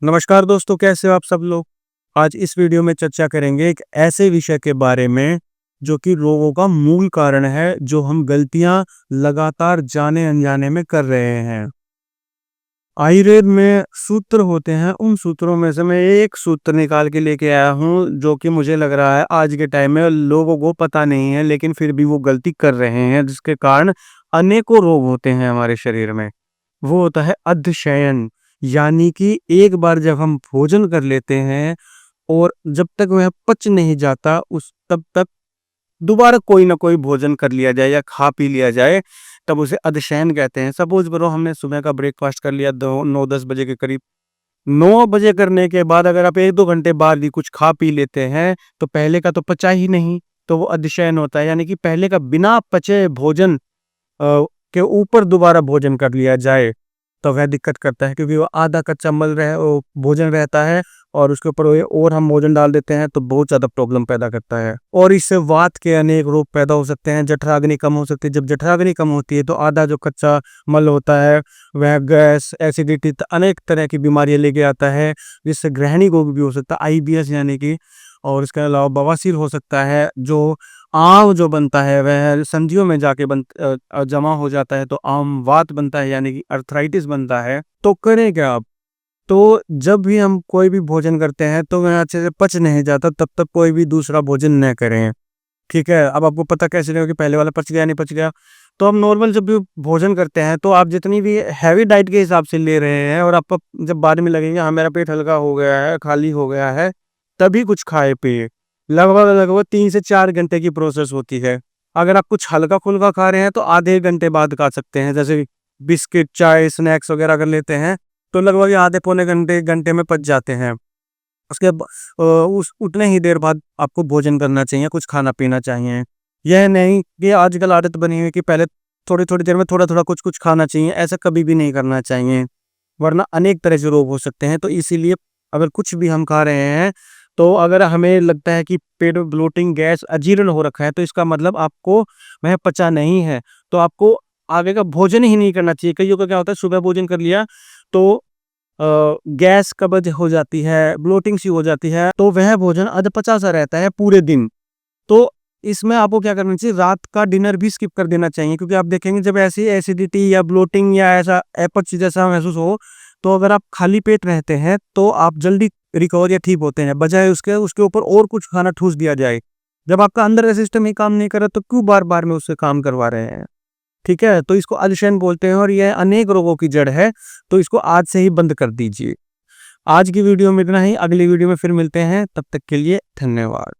नमस्कार दोस्तों, कैसे हो आप सब लोग। आज इस वीडियो में चर्चा करेंगे एक ऐसे विषय के बारे में जो कि रोगों का मूल कारण है, जो हम गलतियां लगातार जाने अनजाने में कर रहे हैं। आयुर्वेद में सूत्र होते हैं, उन सूत्रों में से मैं एक सूत्र निकाल के लेके आया हूँ जो कि मुझे लग रहा है आज के टाइम में लोगों को पता नहीं है, लेकिन फिर भी वो गलती कर रहे हैं, जिसके कारण अनेकों रोग होते हैं हमारे शरीर में। वो होता है अधशयन। यानी कि एक बार जब हम भोजन कर लेते हैं और जब तक वह पच नहीं जाता उस तब तक दोबारा कोई ना कोई भोजन कर लिया जाए या खा पी लिया जाए, तब उसे अधशयन कहते हैं। सपोज करो हमने सुबह का ब्रेकफास्ट कर लिया 9-10 बजे के करीब। 9 बजे करने के बाद अगर आप 1-2 घंटे बाद भी कुछ खा पी लेते हैं, तो पहले का तो पचा ही नहीं, तो वो अधशयन होता है। यानी कि पहले का बिना पचे भोजन के ऊपर दोबारा भोजन कर लिया जाए, तो वह दिक्कत करता है, क्योंकि वो आधा कच्चा वो भोजन रहता है और उसके ऊपर और हम भोजन डाल देते हैं, तो बहुत ज़्यादा प्रॉब्लम पैदा करता है और इससे वात के अनेक रोग पैदा हो सकते हैं। जठराग्नि कम हो सकती है। जब जठराग्नि कम होती है तो आधा जो कच्चा मल होता है वह गैस, एसिडिटी, अनेक तरह की बीमारियां लेके आता है, जिससे गृहिणी रोग भी हो सकता है, आईबीएस यानी कि, और इसके अलावा बवासीर हो सकता है। जो आम जो बनता है वह संधियों में जाके जमा हो जाता है, तो आम वात बनता है, यानी कि अर्थराइटिस बनता है। तो करें क्या आप? तो जब भी हम कोई भी भोजन करते हैं तो वह अच्छे से पच नहीं जाता, तब तक कोई भी दूसरा भोजन न करें। ठीक है, अब आपको पता कैसे लगेगा कि पहले वाला पच गया नहीं पच गया। तो हम नॉर्मल जब भी भोजन करते हैं तो आप जितनी भी हैवी डाइट के हिसाब से ले रहे हैं और आपको जब बाद में लगेगा हाँ मेरा पेट हल्का हो गया है, खाली हो गया है, तभी कुछ खाए पिए। लगभग लगभग 3 से 4 घंटे की प्रोसेस होती है। अगर आप कुछ हल्का फुल्का खा रहे हैं तो आधे घंटे बाद खा सकते हैं, जैसे बिस्किट, चाय, स्नैक्स वगैरह अगर लेते हैं तो लगभग आधे पौने घंटे घंटे में पच जाते हैं। उसके उस उतने ही देर बाद आपको भोजन करना चाहिए, कुछ खाना पीना चाहिए। यह नहीं कि आजकल आदत बनी हुई है कि पहले थोड़ी थोड़ी देर में थोड़ा थोड़ा कुछ कुछ खाना चाहिए, ऐसा कभी भी नहीं करना चाहिए, वरना अनेक तरह से रोग हो सकते हैं। तो इसीलिए अगर कुछ भी हम खा रहे हैं, तो अगर हमें लगता है कि पेट में ब्लोटिंग, गैस, अजीर्ण हो रखा है, तो इसका मतलब आपको वह पचा नहीं है, तो आपको आगे का भोजन ही नहीं करना चाहिए। कईयों का क्या होता है, सुबह भोजन कर लिया तो गैस कब्ज हो जाती है, ब्लोटिंग सी हो जाती है, तो वह भोजन अधपचा सा रहता है पूरे दिन। तो इसमें आपको क्या करना चाहिए, रात का डिनर भी स्किप कर देना चाहिए, क्योंकि आप देखेंगे जब ऐसी एसिडिटी या ब्लोटिंग या ऐसा अपच जैसा महसूस हो, तो अगर आप खाली पेट रहते हैं तो आप जल्दी रिकवर या ठीक होते हैं, बजाय उसके उसके ऊपर और कुछ खाना ठूस दिया जाए। जब आपका अंदर का सिस्टम ही काम नहीं कर रहा तो क्यों बार बार में उससे काम करवा रहे हैं। ठीक है, तो इसको अल्शेन बोलते हैं और यह अनेक रोगों की जड़ है, तो इसको आज से ही बंद कर दीजिए। आज की वीडियो में इतना ही, अगली वीडियो में फिर मिलते हैं, तब तक के लिए धन्यवाद।